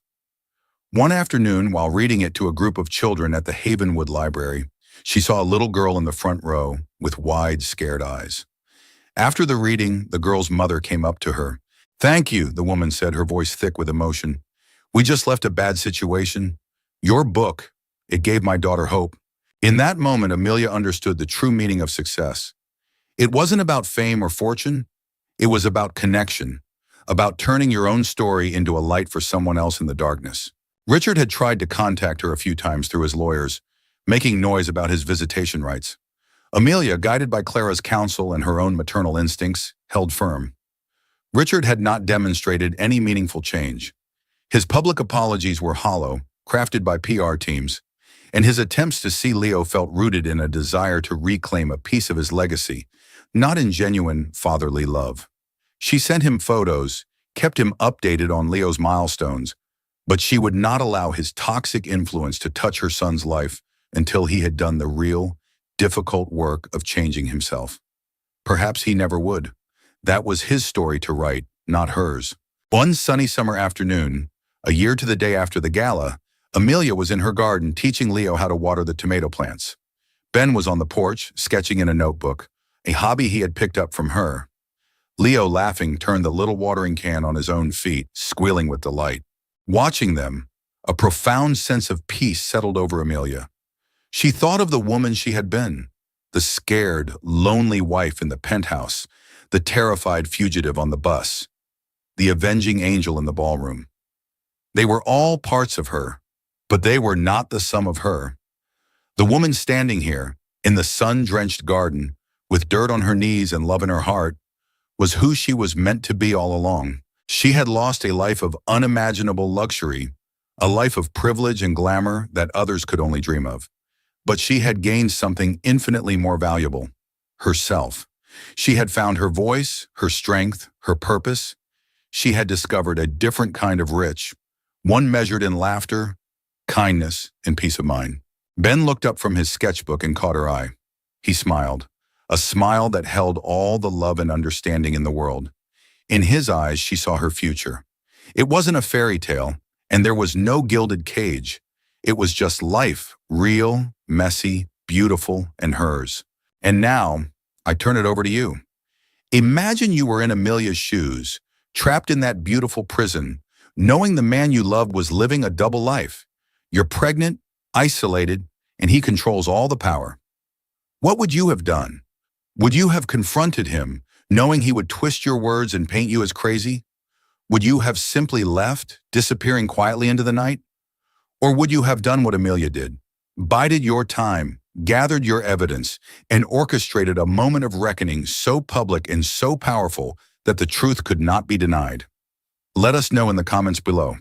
One afternoon, while reading it to a group of children at the Havenwood Library, she saw a little girl in the front row with wide, scared eyes. After the reading, the girl's mother came up to her. "Thank you," the woman said, her voice thick with emotion. "We just left a bad situation. Your book, it gave my daughter hope." In that moment, Amelia understood the true meaning of success. It wasn't about fame or fortune. It was about connection, about turning your own story into a light for someone else in the darkness. Richard had tried to contact her a few times through his lawyers, making noise about his visitation rights. Amelia, guided by Clara's counsel and her own maternal instincts, held firm. Richard had not demonstrated any meaningful change. His public apologies were hollow, crafted by PR teams, and his attempts to see Leo felt rooted in a desire to reclaim a piece of his legacy, not in genuine fatherly love. She sent him photos, kept him updated on Leo's milestones, but she would not allow his toxic influence to touch her son's life until he had done the real, difficult work of changing himself. Perhaps he never would. That was his story to write, not hers. One sunny summer afternoon, a year to the day after the gala, Amelia was in her garden teaching Leo how to water the tomato plants. Ben was on the porch, sketching in a notebook, a hobby he had picked up from her. Leo, laughing, turned the little watering can on his own feet, squealing with delight. Watching them, a profound sense of peace settled over Amelia. She thought of the woman she had been, the scared, lonely wife in the penthouse, the terrified fugitive on the bus, the avenging angel in the ballroom. They were all parts of her, but they were not the sum of her. The woman standing here, in the sun-drenched garden, with dirt on her knees and love in her heart, was who she was meant to be all along. She had lost a life of unimaginable luxury, a life of privilege and glamour that others could only dream of. But she had gained something infinitely more valuable: herself. She had found her voice, her strength, her purpose. She had discovered a different kind of rich, one measured in laughter, kindness, and peace of mind. Ben looked up from his sketchbook and caught her eye. He smiled, a smile that held all the love and understanding in the world. In his eyes, she saw her future. It wasn't a fairy tale, and there was no gilded cage. It was just life, real, messy, beautiful, and hers. And now, I turn it over to you. Imagine you were in Amelia's shoes, trapped in that beautiful prison, knowing the man you loved was living a double life. You're pregnant, isolated, and he controls all the power. What would you have done? Would you have confronted him, knowing he would twist your words and paint you as crazy? Would you have simply left, disappearing quietly into the night? Or would you have done what Amelia did, bided your time, gathered your evidence, and orchestrated a moment of reckoning so public and so powerful that the truth could not be denied? Let us know in the comments below.